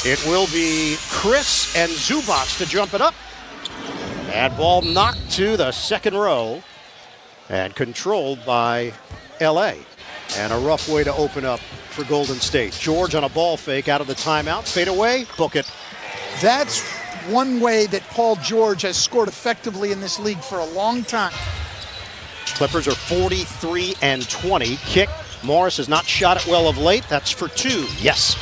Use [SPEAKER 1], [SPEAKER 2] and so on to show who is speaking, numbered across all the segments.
[SPEAKER 1] It will be Chris and Zubac to jump it up. And ball knocked to the second row and controlled by LA. And a rough way to open up for Golden State. George on a ball fake out of the timeout. Fade away, book it.
[SPEAKER 2] That's one way that Paul George has scored effectively in this league for a long time.
[SPEAKER 1] Clippers are 43-20. Kick. Morris has not shot it well of late. That's for two. Yes.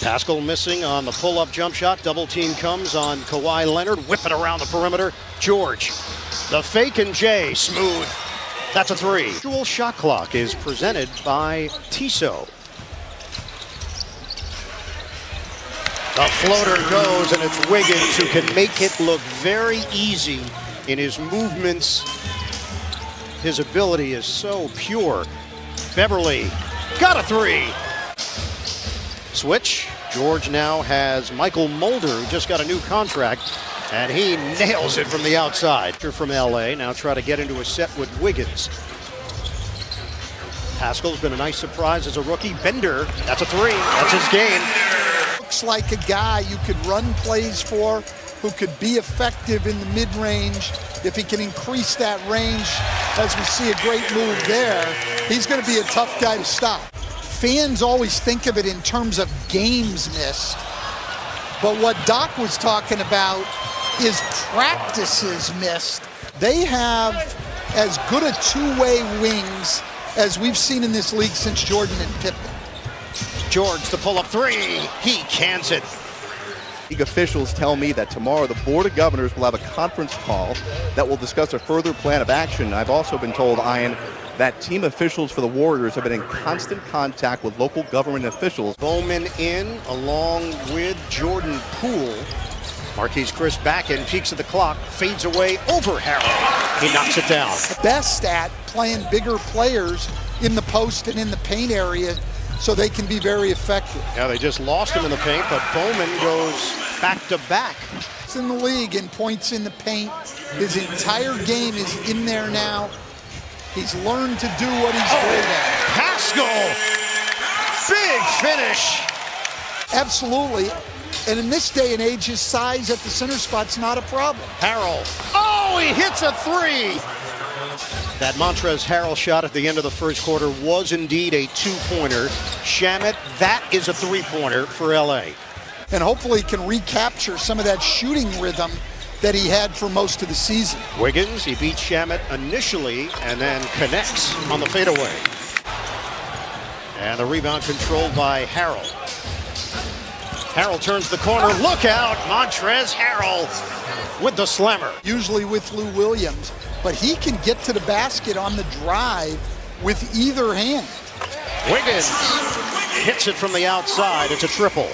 [SPEAKER 1] Pascal missing on the pull-up jump shot. Double team comes on Kawhi Leonard. Whip it around the perimeter. George. The fake and Jay. Smooth. That's a three. Dual shot clock is presented by Tissot. The floater goes, and it's Wiggins who can make it look very easy in his movements. His ability is so pure. Beverly got a three. Switch. George now has Michael Mulder, who just got a new contract, and he nails it from the outside. From LA, now try to get into a set with Wiggins. Pascal's been a nice surprise as a rookie. Bender, that's a three. That's his game.
[SPEAKER 2] Looks like a guy you could run plays for, who could be effective in the mid-range. If he can increase that range, as we see a great move there, he's going to be a tough guy to stop. Fans always think of it in terms of games missed, but what Doc was talking about is practices missed. They have as good a two-way wings as we've seen in this league since Jordan and Pippen.
[SPEAKER 1] George, the pull-up three. He cans it.
[SPEAKER 3] League officials tell me that tomorrow the Board of Governors will have a conference call that will discuss a further plan of action. I've also been told, Ian, that team officials for the Warriors have been in constant contact with local government officials.
[SPEAKER 1] Bowman in along with Jordan Poole. Marquise Chris back in, peeks at the clock, fades away over Harrell. He knocks it down.
[SPEAKER 2] Best at playing bigger players in the post and in the paint area so they can be very effective.
[SPEAKER 1] Yeah, they just lost him in the paint, but Bowman goes back to back.
[SPEAKER 2] He's in the league in points in the paint. His entire game is in there now. He's learned to do what he's great at.
[SPEAKER 1] Pascal! Big finish!
[SPEAKER 2] Absolutely. And in this day and age, his size at the center spot's not a problem.
[SPEAKER 1] Harrell. Oh, he hits a three! That Montrezl Harrell shot at the end of the first quarter was indeed a two-pointer. Shamet, that is a three-pointer for LA.
[SPEAKER 2] And hopefully can recapture some of that shooting rhythm that he had for most of the season.
[SPEAKER 1] Wiggins, he beats Shamet initially and then connects on the fadeaway. And the rebound controlled by Harrell. Harrell turns the corner. Look out, Montrezl Harrell with the slammer.
[SPEAKER 2] Usually with Lou Williams, but he can get to the basket on the drive with either hand.
[SPEAKER 1] Wiggins hits it from the outside. It's a triple.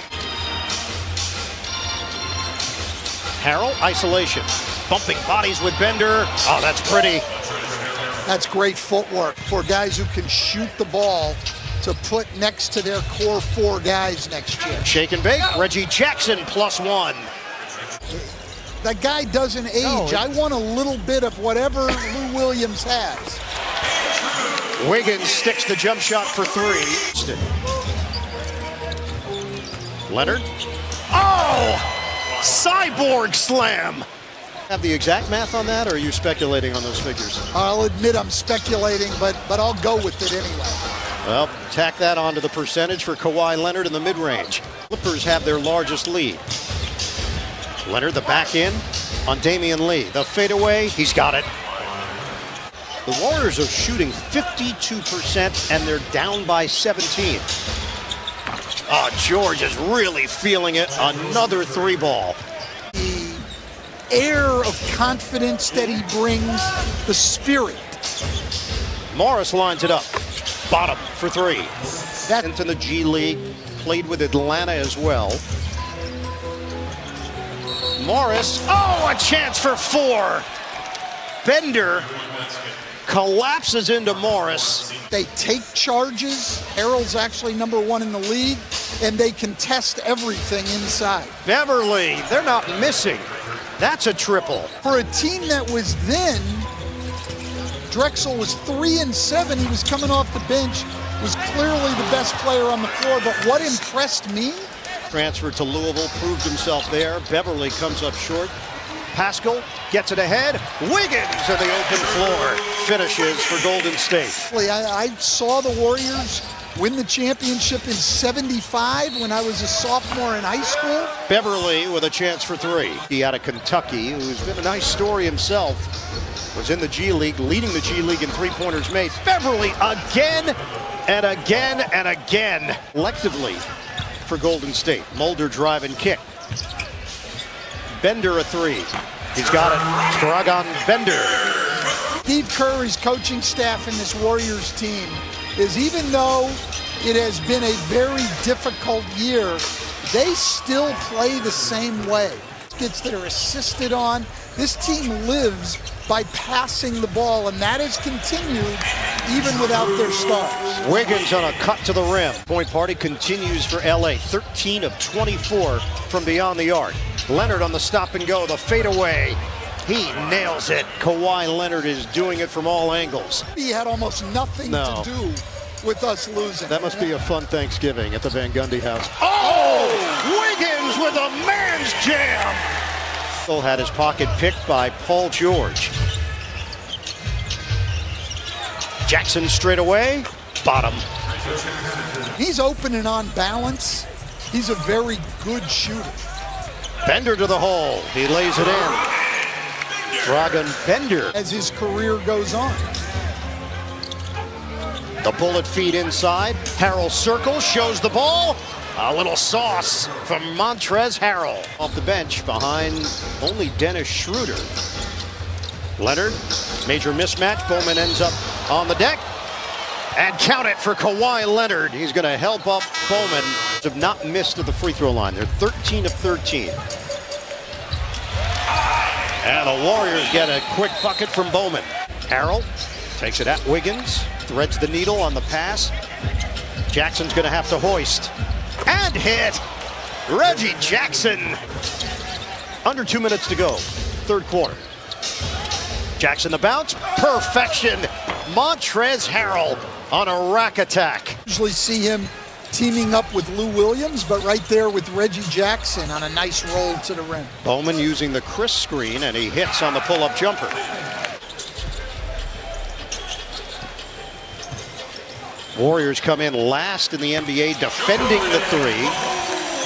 [SPEAKER 1] Harrell, isolation. Bumping bodies with Bender. Oh, that's pretty.
[SPEAKER 2] That's great footwork for guys who can shoot the ball to put next to their core four guys next year.
[SPEAKER 1] Shake and bake. Reggie Jackson +1.
[SPEAKER 2] That guy doesn't age. I want a little bit of whatever Lou Williams has.
[SPEAKER 1] Wiggins sticks the jump shot for three. Leonard. Oh! Cyborg slam. Have the exact math on that, or are you speculating on those figures?
[SPEAKER 2] I'll admit I'm speculating, but I'll go with it anyway.
[SPEAKER 1] Well, tack that onto the percentage for Kawhi Leonard in the mid-range. Clippers have their largest lead. Leonard, the back in on Damian Lee. The fadeaway, he's got it. The Warriors are shooting 52%, and they're down by 17. Oh, George is really feeling it. Another three ball.
[SPEAKER 2] The air of confidence that he brings, the spirit.
[SPEAKER 1] Morris lines it up. Bottom for three. That into the G League. Played with Atlanta as well. Morris. Oh, a chance for four. Bender collapses into Morris.
[SPEAKER 2] They take charges. Harrell's actually #1 in the league, and they contest everything inside.
[SPEAKER 1] Beverly, they're not missing. That's a triple.
[SPEAKER 2] For a team that was then, Drexel was 3-7. He was coming off the bench, was clearly the best player on the floor. But what impressed me
[SPEAKER 1] Transferred to Louisville, proved himself there. Beverly comes up short. Pascal gets it ahead. Wiggins in the open floor finishes for Golden State.
[SPEAKER 2] I saw the Warriors win the championship in '75 when I was a sophomore in high school.
[SPEAKER 1] Beverly with a chance for three. He out of Kentucky, who's been a nice story himself. Was in the G League, leading the G League in three-pointers made. Beverly again and again and again. Collectively for Golden State. Mulder drive and kick. Bender a three. He's got it. Dragan Bender.
[SPEAKER 2] Steve Kerr's coaching staff in this Warriors team is, even though it has been a very difficult year, they still play the same way. Gets that are assisted on. This team lives by passing the ball, and that has continued even without their stars.
[SPEAKER 1] Wiggins on a cut to the rim. Point party continues for LA. 13 of 24 from beyond the arc. Leonard on the stop and go, the fadeaway. He nails it. Kawhi Leonard is doing it from all angles.
[SPEAKER 2] He had almost nothing to do with us losing.
[SPEAKER 1] That must be a fun Thanksgiving at the Van Gundy house. Oh! Wiggins with a man's jam! Still had his pocket picked by Paul George. Jackson straight away, bottom.
[SPEAKER 2] He's open and on balance. He's a very good shooter.
[SPEAKER 1] Bender to the hole. He lays it in. Dragan Bender.
[SPEAKER 2] As his career goes on.
[SPEAKER 1] The bullet feed inside. Harrell circles, shows the ball. A little sauce from Montrezl Harrell. Off the bench behind only Dennis Schroeder. Leonard, major mismatch. Bowman ends up on the deck. And count it for Kawhi Leonard. He's going to help up Bowman. Have not missed at the free throw line. They're 13 of 13. And the Warriors get a quick bucket from Bowman. Harrell takes it at Wiggins. Threads the needle on the pass. Jackson's going to have to hoist. And hit. Reggie Jackson. Under 2 minutes to go. Third quarter. Jackson the bounce. Perfection. Montrezl Harrell on a rack attack.
[SPEAKER 2] Usually see him teaming up with Lou Williams, but right there with Reggie Jackson on a nice roll to the rim.
[SPEAKER 1] Bowman using the Chris screen, and he hits on the pull-up jumper. Warriors come in last in the NBA defending the three.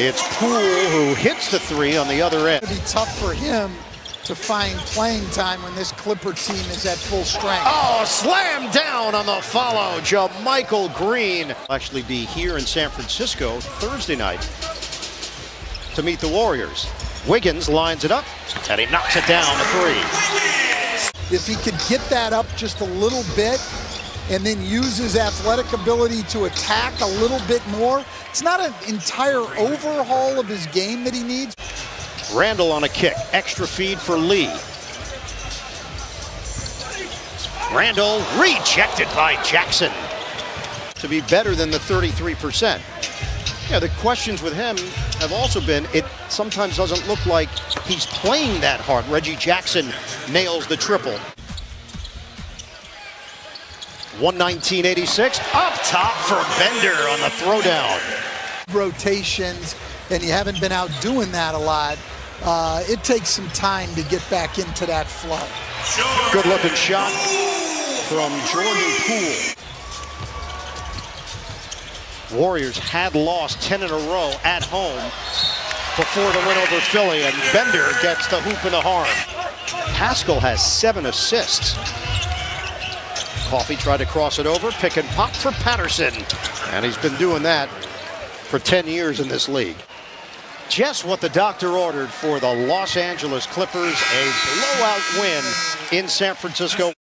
[SPEAKER 1] It's Poole who hits the three on the other end.
[SPEAKER 2] It'll be tough for him to find playing time when this Clipper team is at full strength.
[SPEAKER 1] Oh, slam down on the follow. JaMychal Green will actually be here in San Francisco Thursday night to meet the Warriors. Wiggins lines it up, and he knocks it down to three.
[SPEAKER 2] If he could get that up just a little bit and then use his athletic ability to attack a little bit more, it's not an entire overhaul of his game that he needs.
[SPEAKER 1] Randall on a kick. Extra feed for Lee. Randall rejected by Jackson. To be better than the 33%. Yeah, the questions with him have also been, it sometimes doesn't look like he's playing that hard. Reggie Jackson nails the triple. 119.86. Up top for Bender on the throwdown.
[SPEAKER 2] Rotations, and you haven't been out doing that a lot. It takes some time to get back into that flow.
[SPEAKER 1] Good looking shot from Jordan Poole. Warriors had lost 10 in a row at home before the win over Philly, and Bender gets the hoop and the harm. Pascal has 7 assists. Coffey tried to cross it over, pick and pop for Patterson, and he's been doing that for 10 years in this league. Just what the doctor ordered for the Los Angeles Clippers, a blowout win in San Francisco.